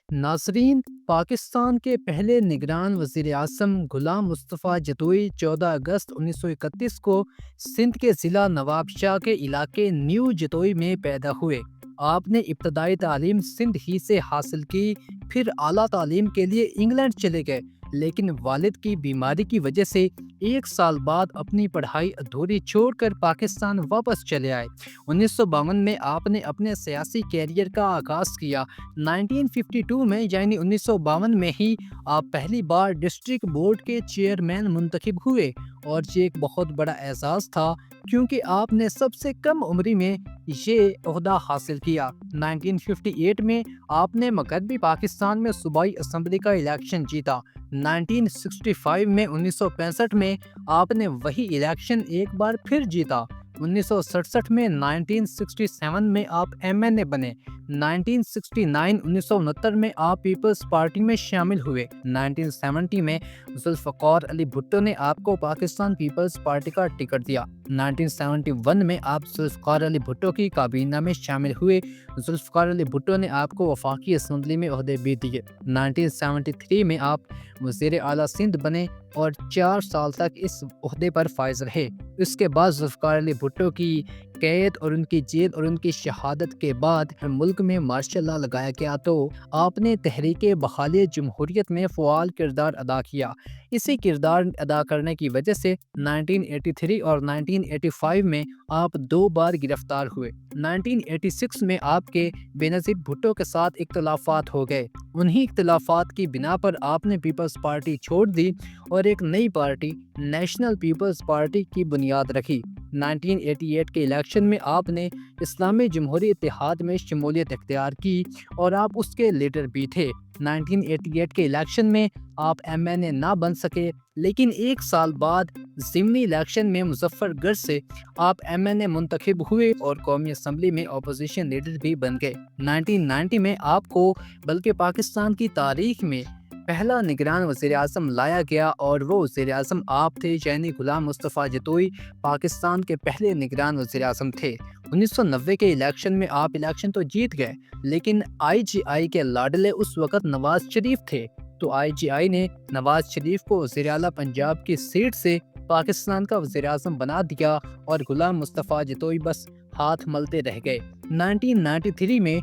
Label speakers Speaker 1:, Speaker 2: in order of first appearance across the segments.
Speaker 1: ناظرین، پاکستان کے پہلے نگران وزیر اعظم غلام مصطفیٰ جتوئی 14 اگست 1931 کو سندھ کے ضلع نواب شاہ کے علاقے نیو جتوئی میں پیدا ہوئے۔ آپ نے ابتدائی تعلیم سندھ ہی سے حاصل کی، پھر اعلیٰ تعلیم کے لیے انگلینڈ چلے گئے، لیکن والد کی بیماری کی وجہ سے 1 سال بعد اپنی پڑھائی ادھوری چھوڑ کر پاکستان واپس چلے آئے۔ 1952 میں آپ نے اپنے سیاسی کیریئر کا آغاز کیا۔ 1952 میں یعنی 1952 میں ہی آپ پہلی بار ڈسٹرکٹ بورڈ کے چیئرمین منتخب ہوئے، اور یہ ایک بہت بڑا اعزاز تھا کیونکہ آپ نے سب سے کم عمری میں یہ عہدہ حاصل کیا۔ 1958 میں آپ نے مغربی پاکستان میں صوبائی اسمبلی کا الیکشن جیتا۔ 1965 میں 1965 میں آپ نے وہی الیکشن ایک بار پھر جیتا۔ 1967 میں 1967 میں آپ ایم این اے بنے۔ 1969 میں آپ پیپلز پارٹی میں شامل ہوئے۔ 1970 میں ذوالفقار علی بھٹو نے آپ کو پاکستان پیپلز پارٹی کا ٹکٹ دیا۔ 1971 میں آپ ذوالفقار علی بھٹو کی کابینہ میں شامل ہوئے۔ ذوالفقار علی بھٹو نے آپ کو وفاقی اسمبلی میں عہدے بھی دیے۔ 1973 میں آپ وزیر اعلیٰ سندھ بنے اور 4 سال تک اس عہدے پر فائز رہے۔ اس کے بعد ذوالفقار علی بھٹو کی قید اور ان کی جیل اور ان کی شہادت کے بعد ملک میں مارشل لا لگایا گیا، تو آپ نے تحریک بحالی جمہوریت میں فعال کردار ادا کیا۔ اسی کردار ادا کرنے کی وجہ سے 1983 اور 1985 میں آپ 2 بار گرفتار ہوئے۔ 1986 میں آپ کے بینظیر بھٹو کے ساتھ اختلافات ہو گئے۔ انہی اختلافات کی بنا پر آپ نے پیپلز پارٹی چھوڑ دی اور ایک نئی پارٹی نیشنل پیپلز پارٹی کی بنیاد رکھی۔ 1988 کے الیکشن میں آپ نے اسلامی جمہوری اتحاد میں شمولیت اختیار کی اور آپ اس کے لیڈر بھی تھے۔ 1988 کے الیکشن میں آپ ایم این اے نہ بن سکے، لیکن 1 سال بعد ضمنی الیکشن میں مظفر گڑھ سے آپ ایم این اے منتخب ہوئے اور قومی اسمبلی میں اپوزیشن لیڈر بھی بن گئے۔ 1990 میں آپ کو بلکہ پاکستان کی تاریخ میں پہلا نگران وزیر اعظم لایا گیا، اور وہ وزیر اعظم آپ تھے، یعنی غلام مصطفیٰ جتوئی پاکستان کے پہلے نگران وزیر اعظم تھے۔ 1990 کے الیکشن میں آپ الیکشن تو جیت گئے، لیکن آئی جی آئی کے لاڈلے اس وقت نواز شریف تھے، تو آئی جی آئی نے نواز شریف کو وزیر اعلیٰ پنجاب کی سیٹ سے پاکستان کا وزیر اعظم بنا دیا، اور غلام مصطفیٰ جتوئی بس ہاتھ ملتے رہ گئے۔ 1993 میں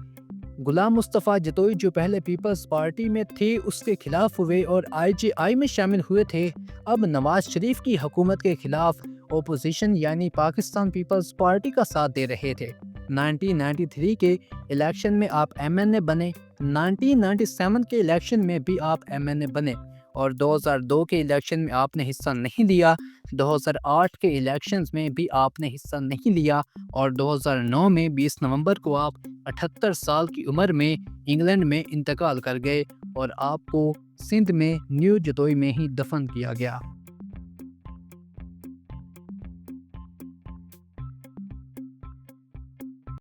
Speaker 1: غلام مصطفیٰ جتوئی جو پہلے پیپلز پارٹی میں تھے اس کے خلاف ہوئے اور آئی جی آئی میں شامل ہوئے تھے۔ اب نواز شریف کی حکومت کے خلاف اپوزیشن یعنی پاکستان پیپلز پارٹی کا ساتھ دے رہے تھے۔ 1993 کے الیکشن میں آپ ایم این اے بنے۔ 1997 کے الیکشن میں بھی آپ ایم این اے بنے، اور 2002 کے الیکشن میں آپ نے حصہ نہیں لیا۔ 2008 کے الیکشنز میں بھی آپ نے حصہ نہیں لیا، اور 2009 میں 20 نومبر کو آپ 78 سال کی عمر میں انگلینڈ میں انتقال کر گئے، اور آپ کو سندھ میں نیو جتوئی میں ہی دفن کیا گیا۔